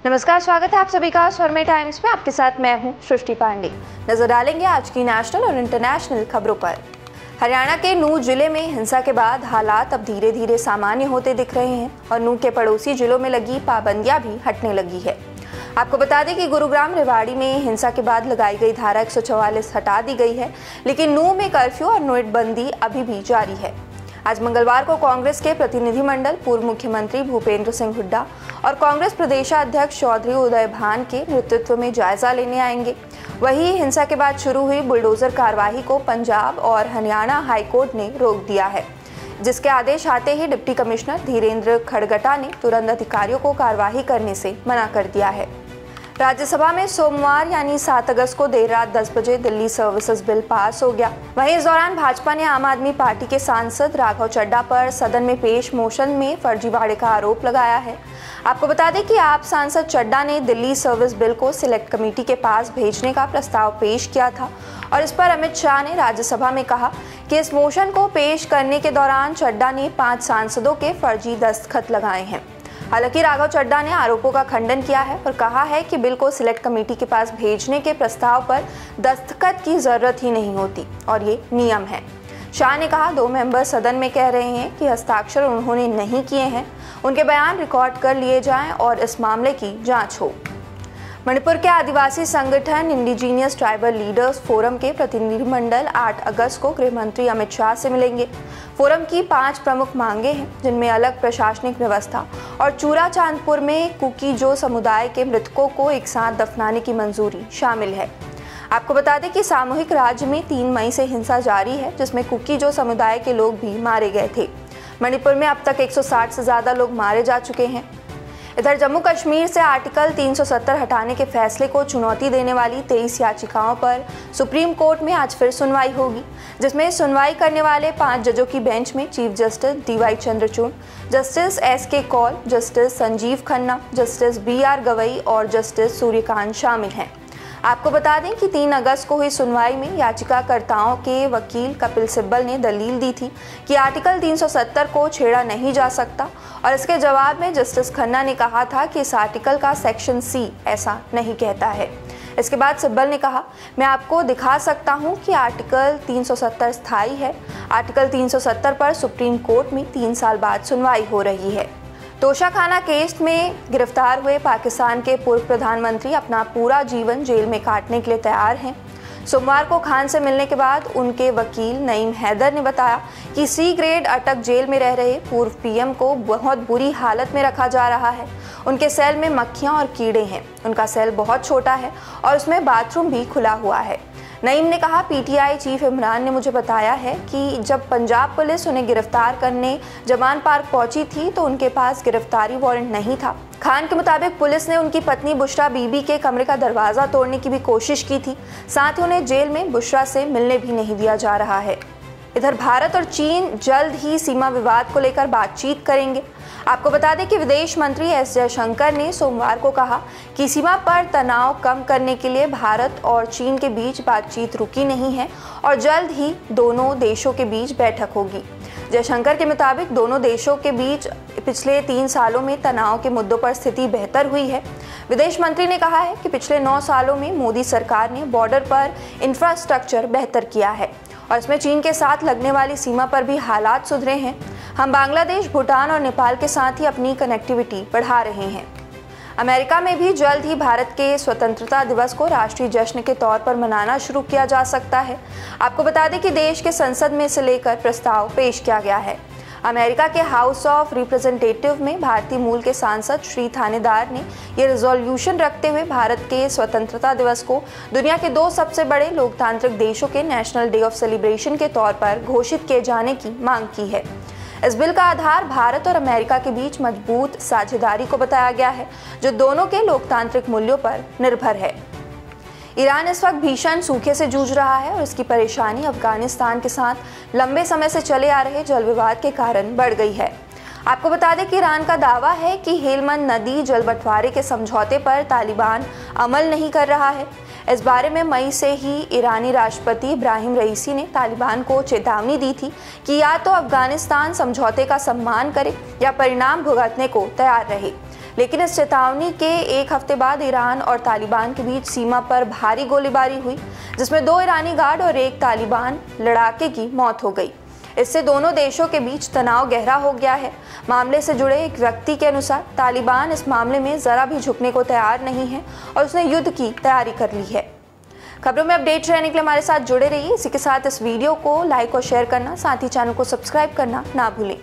नमस्कार, स्वागत है आप सभी का स्वरमे टाइम्स में। आपके साथ मैं हूं सृष्टि पांडे। नजर डालेंगे आज की नेशनल और इंटरनेशनल खबरों पर। हरियाणा के नूह जिले में हिंसा के बाद हालात अब धीरे धीरे सामान्य होते दिख रहे हैं और नूह के पड़ोसी जिलों में लगी पाबंदियां भी हटने लगी है। आपको बता दें कि गुरुग्राम रेवाड़ी में हिंसा के बाद लगाई गई धारा 144 हटा दी गई है, लेकिन नूह में कर्फ्यू और नोटबंदी अभी भी जारी है। आज मंगलवार को कांग्रेस के प्रतिनिधिमंडल पूर्व मुख्यमंत्री भूपेंद्र सिंह हुड्डा और कांग्रेस प्रदेशाध्यक्ष चौधरी उदय भान के नेतृत्व में जायजा लेने आएंगे। वहीं हिंसा के बाद शुरू हुई बुलडोजर कार्रवाई को पंजाब और हरियाणा हाईकोर्ट ने रोक दिया है, जिसके आदेश आते ही डिप्टी कमिश्नर धीरेन्द्र खड़गटा ने तुरंत अधिकारियों को कार्रवाई करने से मना कर दिया है। राज्यसभा में सोमवार यानी 7 अगस्त को देर रात 10 बजे दिल्ली सर्विसेज बिल पास हो गया। वहीं इस दौरान भाजपा ने आम आदमी पार्टी के सांसद राघव चड्ढा पर सदन में पेश मोशन में फर्जीवाड़े का आरोप लगाया है। आपको बता दें कि आप सांसद चड्ढा ने दिल्ली सर्विस बिल को सिलेक्ट कमेटी के पास भेजने का प्रस्ताव पेश किया था और इस पर अमित शाह ने राज्यसभा में कहा कि इस मोशन को पेश करने के दौरान चड्ढा ने 5 सांसदों के फर्जी दस्तखत लगाए हैं। हालांकि राघव चड्ढा ने आरोपों का खंडन किया है और कहा है कि बिल को सिलेक्ट कमेटी के पास भेजने के प्रस्ताव पर दस्तखत की जरूरत ही नहीं होती और ये नियम है। शाह ने कहा 2 मेंबर सदन में कह रहे हैं कि हस्ताक्षर उन्होंने नहीं किए हैं, उनके बयान रिकॉर्ड कर लिए जाएं और इस मामले की जांच हो। मणिपुर के आदिवासी संगठन इंडिजीनियस ट्राइबल लीडर्स फोरम के प्रतिनिधिमंडल 8 अगस्त को गृह मंत्री अमित शाह से मिलेंगे। फोरम की 5 प्रमुख मांगे हैं, जिनमें अलग प्रशासनिक व्यवस्था और चूरा चांदपुर में कुकी-जो समुदाय के मृतकों को एक साथ दफनाने की मंजूरी शामिल है। आपको बता दें कि सामूहिक राज्य में 3 मई से हिंसा जारी है, जिसमें कुकी-जो समुदाय के लोग भी मारे गए थे। मणिपुर में अब तक 160 से ज़्यादा लोग मारे जा चुके हैं। इधर जम्मू कश्मीर से आर्टिकल 370 हटाने के फैसले को चुनौती देने वाली 23 याचिकाओं पर सुप्रीम कोर्ट में आज फिर सुनवाई होगी, जिसमें सुनवाई करने वाले 5 जजों की बेंच में chief justice DY Chandrachud, justice SK Kaul, justice Sanjiv Khanna, justice BR Gavai और जस्टिस सूर्यकांत शामिल हैं। आपको बता दें कि 3 अगस्त को हुई सुनवाई में याचिकाकर्ताओं के वकील कपिल सिब्बल ने दलील दी थी कि आर्टिकल 370 को छेड़ा नहीं जा सकता और इसके जवाब में जस्टिस खन्ना ने कहा था कि इस आर्टिकल का सेक्शन C ऐसा नहीं कहता है। इसके बाद सिब्बल ने कहा, मैं आपको दिखा सकता हूं कि आर्टिकल 370 स्थायी है। आर्टिकल 370 पर सुप्रीम कोर्ट में 3 साल बाद सुनवाई हो रही है। तोशाखाना केस में गिरफ्तार हुए पाकिस्तान के पूर्व प्रधानमंत्री अपना पूरा जीवन जेल में काटने के लिए तैयार हैं। सोमवार को खान से मिलने के बाद उनके वकील नईम हैदर ने बताया कि C ग्रेड अटक जेल में रह रहे पूर्व PM को बहुत बुरी हालत में रखा जा रहा है। उनके सेल में मक्खियां और कीड़े हैं। उनका सेल बहुत छोटा है और उसमें बाथरूम भी खुला हुआ है। नईम ने कहा, PTI चीफ इमरान ने मुझे बताया है कि जब पंजाब पुलिस उन्हें गिरफ्तार करने जमान पार्क पहुंची थी तो उनके पास गिरफ्तारी वारंट नहीं था। खान के मुताबिक पुलिस ने उनकी पत्नी बुशरा बीबी के कमरे का दरवाज़ा तोड़ने की भी कोशिश की थी। साथ ही उन्हें जेल में बुशरा से मिलने भी नहीं दिया जा रहा है। इधर भारत और चीन जल्द ही सीमा विवाद को लेकर बातचीत करेंगे। आपको बता दें कि विदेश मंत्री S जयशंकर ने सोमवार को कहा कि सीमा पर तनाव कम करने के लिए भारत और चीन के बीच बातचीत रुकी नहीं है और जल्द ही दोनों देशों के बीच बैठक होगी। जयशंकर के मुताबिक दोनों देशों के बीच पिछले 3 सालों में तनाव के मुद्दों पर स्थिति बेहतर हुई है। विदेश मंत्री ने कहा है कि पिछले 9 सालों में मोदी सरकार ने बॉर्डर पर इंफ्रास्ट्रक्चर बेहतर किया है और इसमें चीन के साथ लगने वाली सीमा पर भी हालात सुधरे हैं। हम बांग्लादेश, भूटान और नेपाल के साथ ही अपनी कनेक्टिविटी बढ़ा रहे हैं। अमेरिका में भी जल्द ही भारत के स्वतंत्रता दिवस को राष्ट्रीय जश्न के तौर पर मनाना शुरू किया जा सकता है। आपको बता दें कि देश के संसद में से लेकर प्रस्ताव पेश किया गया है। अमेरिका के हाउस ऑफ रिप्रेजेंटेटिव में भारतीय मूल के सांसद श्री थानेदार ने ये रिजोल्यूशन रखते हुए भारत के स्वतंत्रता दिवस को दुनिया के 2 सबसे बड़े लोकतांत्रिक देशों के नेशनल डे ऑफ सेलिब्रेशन के तौर पर घोषित किए जाने की मांग की है। इस बिल का आधार भारत और अमेरिका के बीच मजबूत साझेदारी को बताया गया है, जो दोनों के लोकतांत्रिक मूल्यों पर निर्भर है। ईरान इस वक्त भीषण सूखे से जूझ रहा है और इसकी परेशानी अफगानिस्तान के साथ लंबे समय से चले आ रहे जल विवाद के कारण बढ़ गई है। आपको बता दें कि ईरान का दावा है कि हेलमंद नदी जल बंटवारे के समझौते पर तालिबान अमल नहीं कर रहा है। इस बारे में मई से ही ईरानी राष्ट्रपति इब्राहिम रईसी ने तालिबान को चेतावनी दी थी कि या तो अफगानिस्तान समझौते का सम्मान करे या परिणाम भुगतने को तैयार रहे। लेकिन इस चेतावनी के एक हफ्ते बाद ईरान और तालिबान के बीच सीमा पर भारी गोलीबारी हुई, जिसमें 2 ईरानी गार्ड और 1 तालिबान लड़ाके की मौत हो गई। इससे दोनों देशों के बीच तनाव गहरा हो गया है। मामले से जुड़े एक व्यक्ति के अनुसार तालिबान इस मामले में जरा भी झुकने को तैयार नहीं है और उसने युद्ध की तैयारी कर ली है। खबरों में अपडेट रहने के लिए हमारे साथ जुड़े रहिए। इसी के साथ इस वीडियो को लाइक और शेयर करना, साथ ही चैनल को सब्सक्राइब करना ना भूलें।